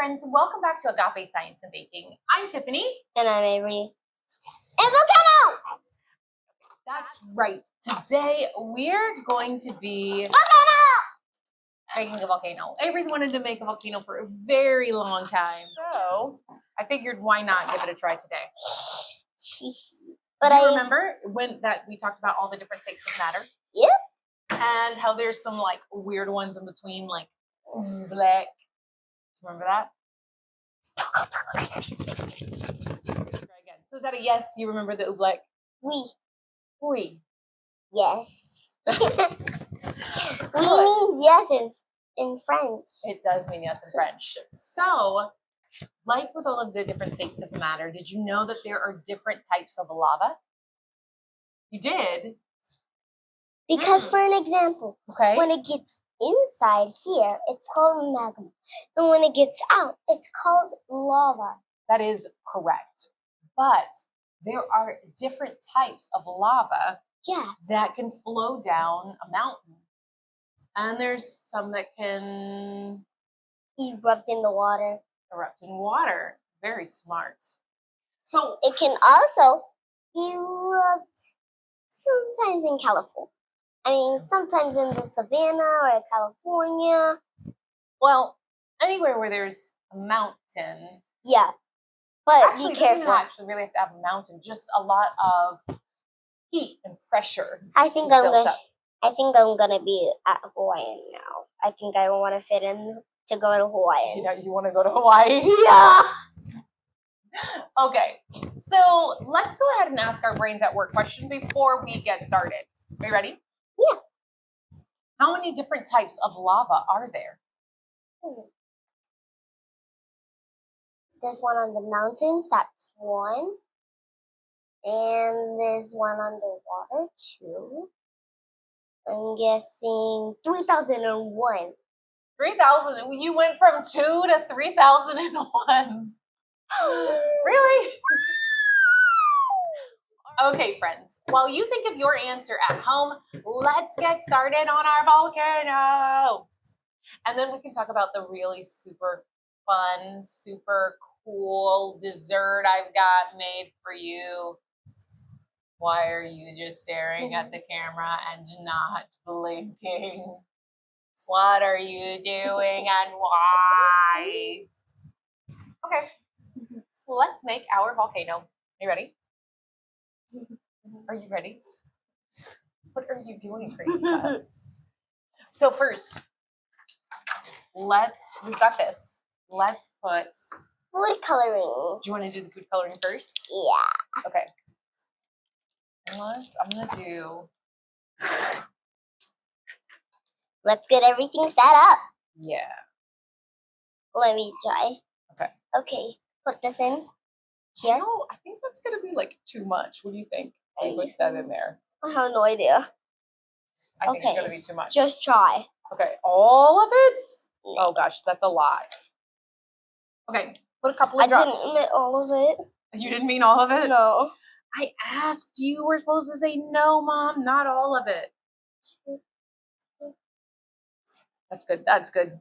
friends, welcome back to Agape Science and Baking. I'm Tiffany. And I'm Avery. And volcano! That's right. Today we're going to be making a volcano. Avery's wanted to make a volcano for a very long time. So I figured why not give it a try today. But I remember when we talked about all the different states of matter. Yep. And how there's some like weird ones in between, like black. Remember that? Try again. So is that a yes? You remember the oobleck? Oui. Oui. Yes. Oui means yes in French. It does mean yes in French. So, like with all of the different states of matter, did you know that there are different types of lava? You did? Because for an example, when it gets inside here, it's called magma. And when it gets out, it's called lava. That is correct. But there are different types of lava that can flow down a mountain. And there's some that can erupt in the water. Erupt in water. Very smart. So it can also erupt sometimes in California. I mean, sometimes in the savannah or California. Well, anywhere where there's a mountain. Yeah, but actually, be careful. You don't actually really have to have a mountain. Just a lot of heat and pressure. I think I'm gonna be at Hawaii now. I think I want to fit in to go to Hawaii. You know, you want to go to Hawaii? Yeah. Okay, so let's go ahead and ask our brains at work question before we get started. Are you ready? Yeah. How many different types of lava are there? There's one on the mountains, that's one. And there's one on the water, two. I'm guessing 3001. 3,000? You went from 2 to 3,001. Really? Okay, friends. While you think of your answer at home, let's get started on our volcano. And then we can talk about the really super fun, super cool dessert I've got made for you. Why are you just staring at the camera and not blinking? What are you doing and why? Okay, so let's make our volcano. Are you ready? Are you ready? What are you doing, crazy child? So first, we got this. Let's put food coloring. Do you want to do the food coloring first? Yeah. Okay. I'm gonna do. Let's get everything set up. Yeah. Let me try. Okay. Okay. Put this in here. No, I think that's gonna be like too much. What do you think? You put that in there. I have no idea. I think it's gonna be too much. Just try. Okay. All of it? Oh gosh, that's a lot. Okay. Put a couple of drops. I didn't mean all of it. You didn't mean all of it? No. I asked you. We're supposed to say no, Mom, not all of it. That's good. That's good.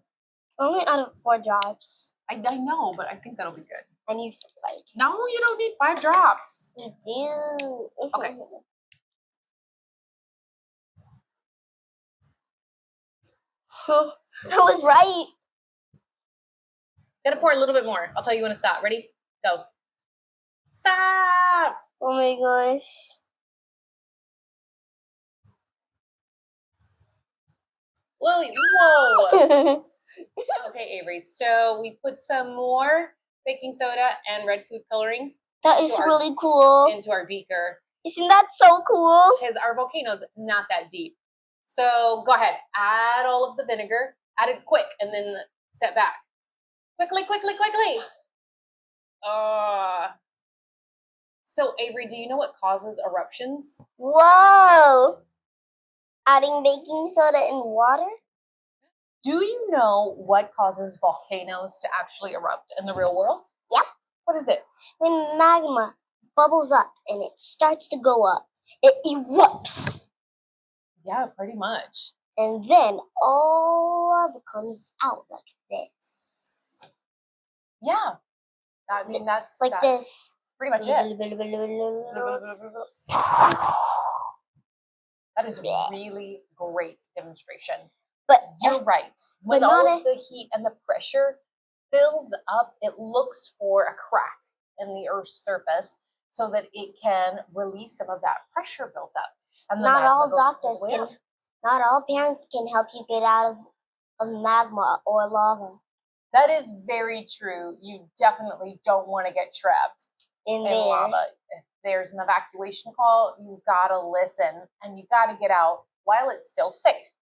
Only out of 4 drops. I know, but I think that'll be good. I need 5. No, you don't need 5 drops. We do. Okay. I was right. Gotta pour a little bit more. I'll tell you when to stop. Ready? Go. Stop! Oh my gosh. Whoa. Okay, Avery. So we put some more baking soda and red food coloring. That is really cool. Into our beaker. Isn't that so cool? Because our volcano's not that deep. So go ahead. Add all of the vinegar. Add it quick and then step back. Quickly. So, Avery, do you know what causes eruptions? Whoa! Adding baking soda in water? Do you know what causes volcanoes to actually erupt in the real world? Yep. What is it? When magma bubbles up and it starts to go up, it erupts. Yeah, pretty much. And then all of it comes out like this. Yeah. I mean, that's this. Pretty much it. That is a really great demonstration. But you're right. When all of the heat and the pressure builds up, it looks for a crack in the Earth's surface so that it can release some of that pressure built up. And not all parents can help you get out of magma or lava. That is very true. You definitely don't want to get trapped in lava. If there's an evacuation call, you've got to listen and you got to get out while it's still safe.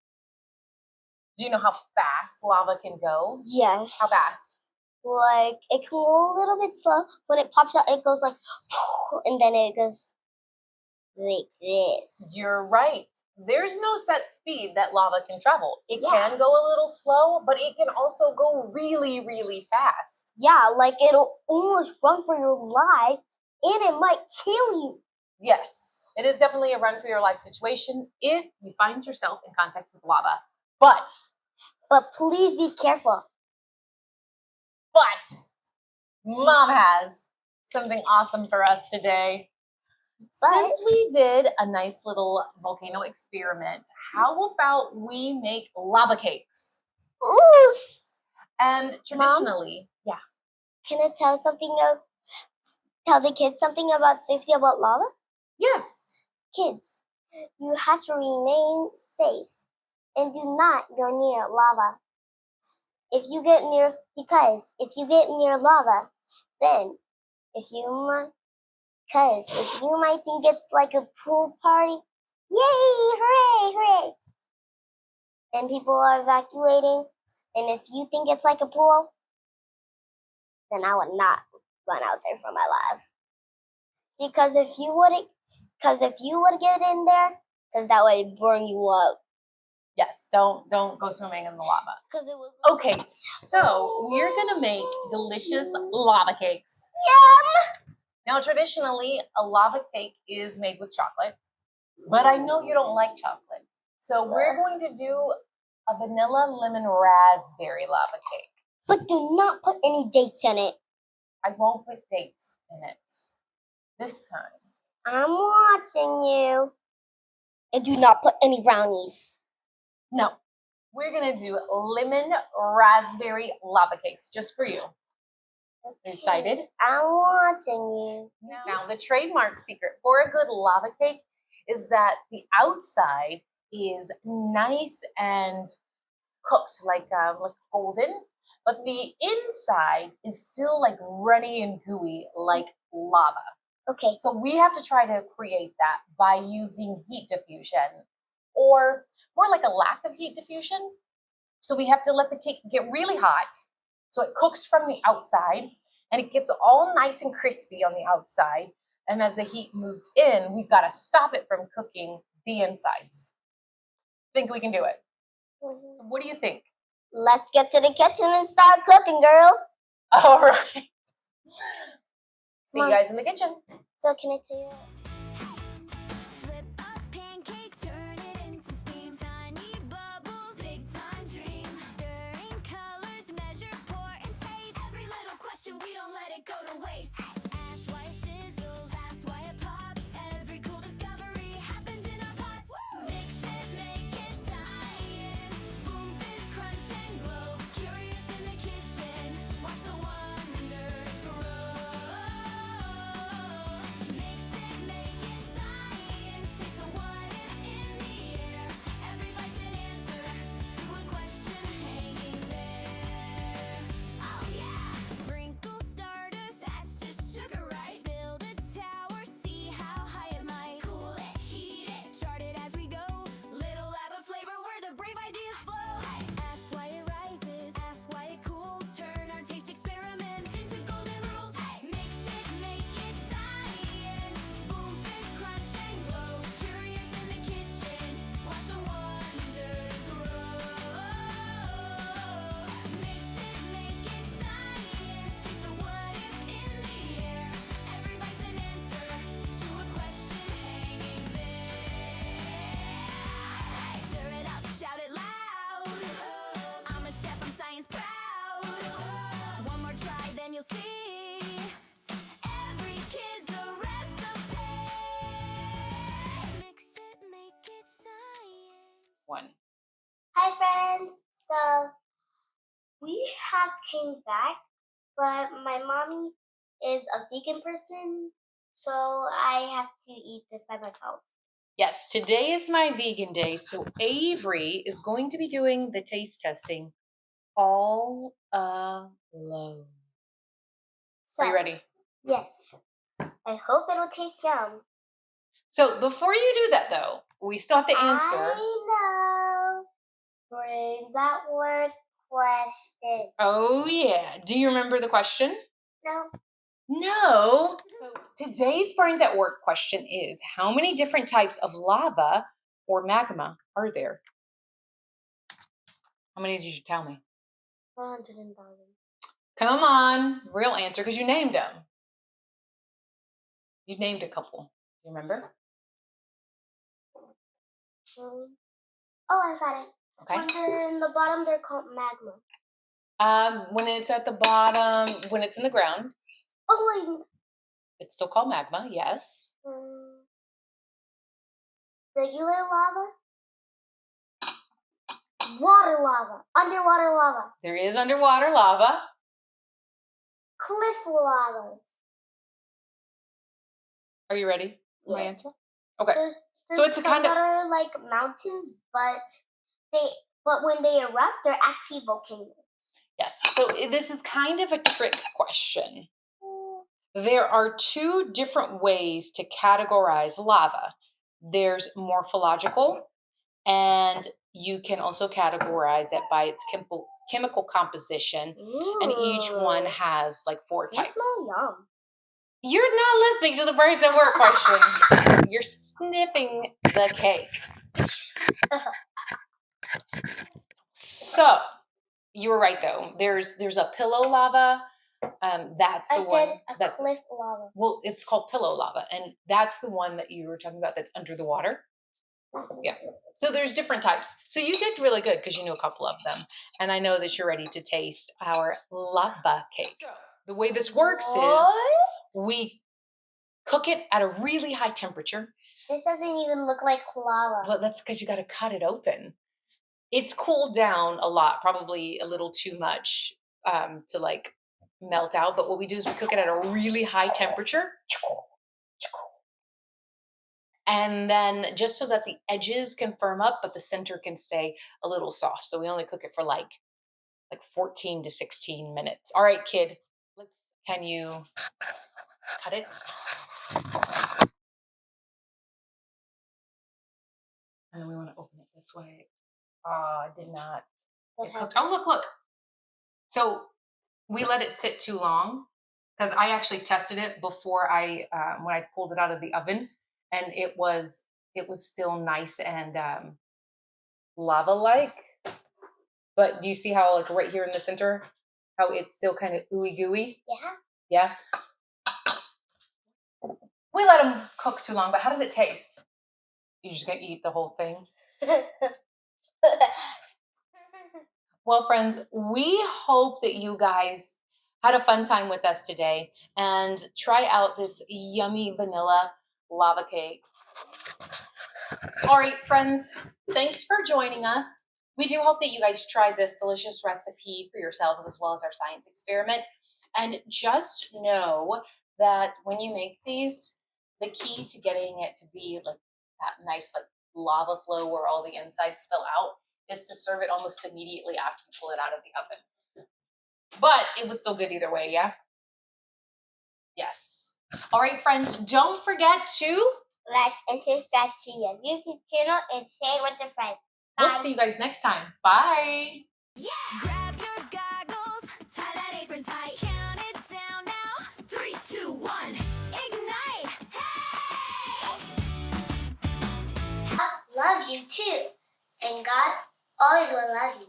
Do you know how fast lava can go? Yes. How fast? Like, it can go a little bit slow. When it pops out, it goes like, and then it goes like this. You're right. There's no set speed that lava can travel. It can go a little slow, but it can also go really, really fast. Yeah, like it'll almost run for your life, and it might kill you. Yes, it is definitely a run for your life situation if you find yourself in contact with lava. But please be careful. But Mom has something awesome for us today. Since we did a nice little volcano experiment, how about we make lava cakes? Ooh! And traditionally, Mom, can I tell the kids something about safety about lava? Yes. Kids, you have to remain safe and do not go near lava. If you get near lava, then if you might think it's like a pool party, yay, hooray, hooray, and people are evacuating, and if you think it's like a pool, then I would not run out there for my life. Because if you would get in there, because that would burn you up. Yes, don't go swimming in the lava. Okay, so we're gonna make delicious lava cakes. Yum! Now, traditionally, a lava cake is made with chocolate, but I know you don't like chocolate. So we're going to do a vanilla lemon raspberry lava cake. But do not put any dates in it. I won't put dates in it this time. I'm watching you. And do not put any brownies. No. We're going to do lemon raspberry lava cakes just for you. Okay. Excited? I'm watching you. Now, the trademark secret for a good lava cake is that the outside is nice and cooked, like golden, but the inside is still like runny and gooey, like lava. Okay. So we have to try to create that by using heat diffusion, or more like a lack of heat diffusion. So we have to let the cake get really hot, so it cooks from the outside, and it gets all nice and crispy on the outside. And as the heat moves in, we've got to stop it from cooking the insides. Think we can do it? Mm-hmm. So what do you think? Let's get to the kitchen and start cooking, girl. All right. See you guys in the kitchen. So can I tell you? We don't let it go to waste. Ask why it sizzles, ask why it pops. Every cool discovery happens in our pots. Woo! Mix it, make it science. Boom, fizz, crunch and glow. Curious in the kitchen, watch the wonders grow. Mix it, make it science. Taste the what if in the air. Every bite's an answer to a question hanging there. Oh yeah! Sprinkle stardust, that's just one. Hi friends! So we have came back, but my mommy is a vegan person, so I have to eat this by myself. Yes, today is my vegan day, so Avery is going to be doing the taste testing all alone. So, Are you ready? Yes. I hope it'll taste yum. So before you do that though, we still have to answer. I know. Brains at work question. Oh yeah. Do you remember the question? No. No. So today's Brains at Work question is, how many different types of lava or magma are there? How many did you tell me? 100,000. Come on, real answer, because you named them. You named a couple. You remember? Oh, I got it. Okay. When they're in the bottom, they're called magma. When it's at the bottom, when it's in the ground, Oh, it's still called magma. Yes. Regular lava, water lava, underwater lava, There is underwater lava. cliff lavas. Are you ready for my Yes. answer? Okay. There's So it's a some kind of- that are like mountains, but when they erupt, they're actually volcanoes. Yes. So this is kind of a trick question. There are two different ways to categorize lava. There's morphological, and you can also categorize it by its chemical composition, and each one has like 4 You types. smell yum. You're not listening to the Brains at Work question. You're sniffing the cake. So you were right though. There's a pillow lava. That's the I one. said That's cliff lava. well, it's called pillow lava, and that's the one that you were talking about. That's under the water. Yeah. So there's different types. So you did really good because you knew a couple of them, and I know that you're ready to taste our lava cake. So the way this works is we cook it at a really high temperature. This doesn't even look like lava. Well, that's because you got to cut it open. It's cooled down a lot, probably a little too much to like melt out. But what we do is we cook it at a really high temperature. And then just so that the edges can firm up, but the center can stay a little soft. So we only cook it for like 14 to 16 minutes. All right, kid, can you cut it? And then we want to open it this way. Oh, I did not. Oh, look. So we let it sit too long because I actually tested it before when I pulled it out of the oven, and it was still nice and lava-like. But do you see how like right here in the center, how it's still kind of ooey gooey? Yeah. Yeah. We let them cook too long, but how does it taste? You just gonna eat the whole thing? Well, friends, we hope that you guys had a fun time with us today and try out this yummy vanilla lava cake. All right, friends, thanks for joining us. We do hope that you guys tried this delicious recipe for yourselves as well as our science experiment. And just know that when you make these, the key to getting it to be like that nice like lava flow where all the insides spill out is to serve it almost immediately after you pull it out of the oven. But it was still good either way, yeah? Yes. All right, friends, don't forget to like and subscribe to your YouTube channel and share with your friends. We'll Bye. see you guys next time. Bye. Yeah! Grab your goggles, tie that apron tight. Count it down now. 3, 2, 1. Ignite! Hey! God loves you too, and God always will love you.